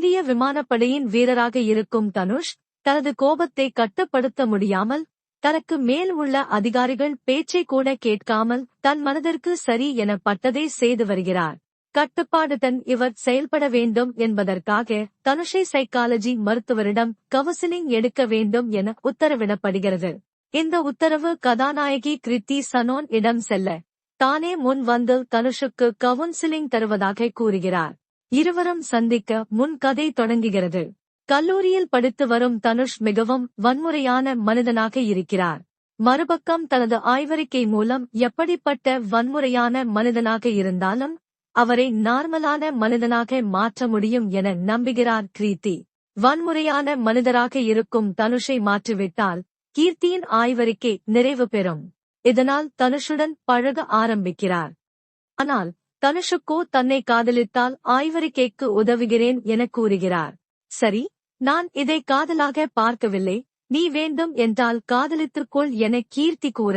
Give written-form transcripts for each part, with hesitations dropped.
இந்திய விமானப்படையின் வீரராக இருக்கும் தனுஷ் தனது கோபத்தை கட்டுப்படுத்த முடியாமல் தனக்கு மேல் உள்ள அதிகாரிகள் பேச்சை கூட கேட்காமல் தன் மனதிற்கு சரி என பட்டதை செய்து வருகிறார். கட்டுப்பாடுடன் இவர் செயல்பட வேண்டும் என்பதற்காக தனுஷை சைக்காலஜி மருத்துவரிடம் கவுன்சிலிங் எடுக்க வேண்டும் என உத்தரவிடப்படுகிறது. இந்த உத்தரவு கதாநாயகி கிருத்தி சனோன் இடம் செல்ல தானே முன் வந்து தனுஷுக்கு கவுன்சிலிங் தருவதாக கூறுகிறார். இருவரும் சந்திக்க முன் கதை தொடங்குகிறது. கல்லூரியில் படித்து வரும் தனுஷ் மிகவும் வன்முறையான மனிதனாக இருக்கிறார். மறுபக்கம் தனது ஆய்வறிக்கை மூலம் எப்படிப்பட்ட வன்முறையான மனிதனாக இருந்தாலும் அவரை நார்மலான மனிதனாக மாற்ற முடியும் என நம்புகிறார் கிருத்தி. வன்முறையான மனிதராக இருக்கும் தனுஷை மாற்றிவிட்டால் கீர்த்தியின் ஆய்வறிக்கை நிறைவு பெறும். இதனால் தனுஷுடன் பழக ஆரம்பிக்கிறார். ஆனால் தனுஷுக்கோ தன்னை காதலித்தால் ஆய்வறிக்கைக்கு உதவுகிறேன் என கூறுகிறார். சரி, நான் இதை காதலாக பார்க்கவில்லை, நீ வேண்டும் என்றால் காதலித்துக்கொள் என கீர்த்தி கூற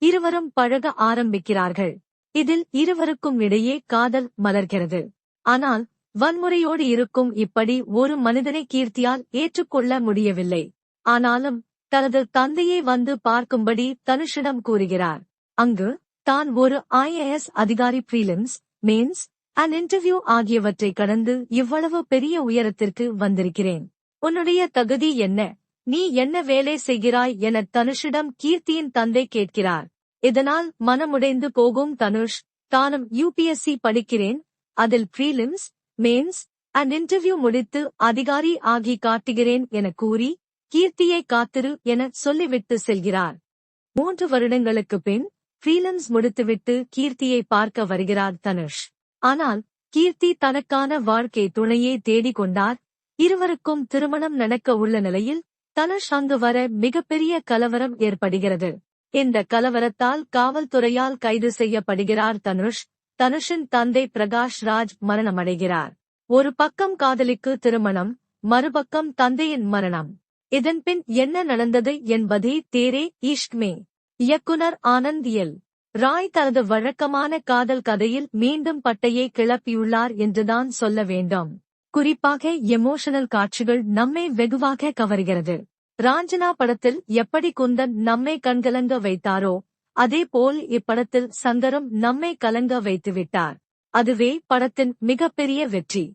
இருவரும் பழக ஆரம்பிக்கிறார்கள். இதில் இருவருக்கும் இடையே காதல் மலர்கிறது. ஆனால் வன்முறையோடு இருக்கும் இப்படி ஒரு மனிதனை கீர்த்தியால் ஏற்றுக்கொள்ள முடியவில்லை. ஆனாலும் தனது தந்தையை வந்து பார்க்கும்படி தனுஷிடம் கூறுகிறார். அங்கு தான் ஒரு IAS அதிகாரி, பிரிலிம்ஸ், மெயின்ஸ் அண்ட் இன்டர்வியூ ஆகியவற்றை கடந்து இவ்வளவு பெரிய உயரத்திற்கு வந்திருக்கிறேன். உன்னுடைய தகுதி என்ன, நீ என்ன வேலை செய்கிறாய் என தனுஷிடம் கீர்த்தியின் தந்தை கேட்கிறார். இதனால் மனமுடைந்து போகும் தனுஷ், தானும் UPSC படிக்கிறேன், அதில் பிரிலிம்ஸ், மெயின்ஸ் அண்ட் இன்டர்வியூ முடித்து அதிகாரி ஆகி காட்டுகிறேன் என கூறி கீர்த்தியை காத்திரு என சொல்லிவிட்டு செல்கிறார். 3 வருடங்களுக்கு பின் பிரிலிம்ஸ் முடித்துவிட்டு கீர்த்தியை பார்க்க வருகிறார் தனுஷ். ஆனால் கீர்த்தி தனக்கான வாழ்க்கை துணையை தேடிக் கொண்டார். இருவருக்கும் திருமணம் நடக்க உள்ள நிலையில் தனுஷ் அங்கு வர மிகப்பெரிய கலவரம் ஏற்படுகிறது. இந்த கலவரத்தால் காவல்துறையால் கைது செய்யப்படுகிறார் தனுஷ். தனுஷின் தந்தை பிரகாஷ் ராஜ் மரணமடைகிறார். ஒரு பக்கம் காதலிக்கு திருமணம், மறுபக்கம் தந்தையின் மரணம். இதன்பின் என்ன நடந்தது என்பதே தேரே இஷ்க் மே. இயக்குனர் ஆனந்த் எல். ராய் தனது வழக்கமான காதல் கதையில் மீண்டும் பட்டையை கிளப்பியுள்ளார் என்றுதான் சொல்ல வேண்டும். குறிப்பாக எமோஷனல் காட்சிகள் நம்மை வெகுவாக கவர்கிறது. ராஞ்சனா படத்தில் எப்படி குந்தன் நம்மை கண்கலங்க வைத்தாரோ அதேபோல் இப்படத்தில் சங்கரும் நம்மை கலங்க வைத்துவிட்டார். அதுவே படத்தின் மிகப்பெரிய வெற்றி.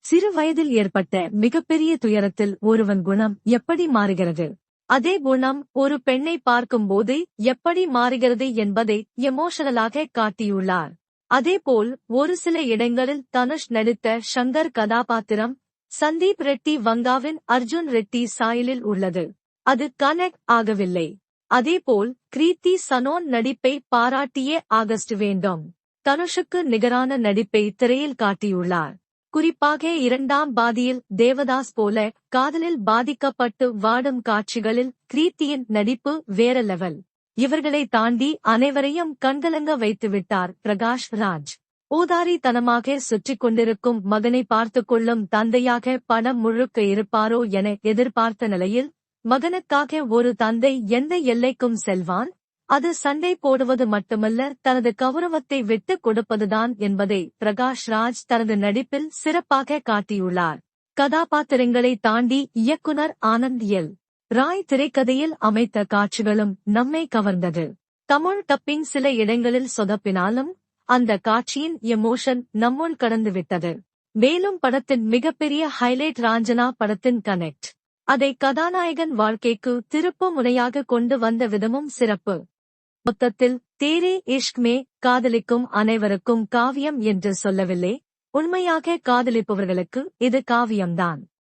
சிறு வயதில் ஏற்பட்ட மிகப்பெரிய துயரத்தில் ஒருவன் குணம் எப்படி மாறுகிறது, அதே குணம் ஒரு பெண்ணை பார்க்கும்போது எப்படி மாறுகிறது என்பதை எமோஷனலாக காட்டியுள்ளார். அதேபோல் ஒரு சில இடங்களில் தனுஷ் நடித்த ஷங்கர் கதாபாத்திரம் சந்தீப் ரெட்டி வங்காவின் அர்ஜுன் ரெட்டி சாயலில் உள்ளது. அது கனெக்ட் ஆகவில்லை. அதேபோல் கிருத்தி சனோன் நடிப்பை பாராட்டியே ஆகஸ்ட் வேண்டும். தனுஷுக்கு நிகரான நடிப்பை திரையில் காட்டியுள்ளார். குறிப்பாக 2ஆம் பாதியில் தேவதாஸ் போல காதலில் பாதிக்கப்பட்டு வாடும் காட்சிகளில் கிருத்தியின் நடிப்பு வேற லெவல். இவர்களை தாண்டி அனைவரையும் கண்கலங்க வைத்துவிட்டார் பிரகாஷ் ராஜ். ஊதாரித்தனமாக சுற்றிக் கொண்டிருக்கும் மகனை பார்த்துக் கொள்ளும் தந்தையாக படம் முழுக்க இருப்பாரோ என எதிர்பார்த்த நிலையில் மகனுக்காக ஒரு தந்தை எந்த எல்லைக்கும் செல்வான், அது சண்டை போடுவது மட்டுமல்ல, தனது கௌரவத்தை விட்டுக் கொடுப்பதுதான் என்பதை பிரகாஷ் ராஜ் தனது நடிப்பில் சிறப்பாக காட்டியுள்ளார். கதாபாத்திரங்களை தாண்டி இயக்குனர் ஆனந்த் எல். ராய் திரைக்கதையில் அமைத்த காட்சிகளும் நம்மை கவர்ந்தது. தமிழ் டப்பிங் சில இடங்களில் சொதப்பினாலும் அந்த காட்சியின் எமோஷன் நம்முள் கடந்துவிட்டது. மேலும் படத்தின் மிகப்பெரிய ஹைலைட் ராஞ்சனா படத்தின் கனெக்ட். அதை கதாநாயகன் வாழ்க்கைக்கு திருப்பு முனையாக கொண்டு வந்த விதமும் சிறப்பு. மொத்தத்தில் தேரே இஷ்க் மே காதலிக்கும் அனைவருக்கும் காவியம் என்று சொல்லவில்லை, உண்மையாக காதலிப்பவர்களுக்கு இது காவியம்தான்.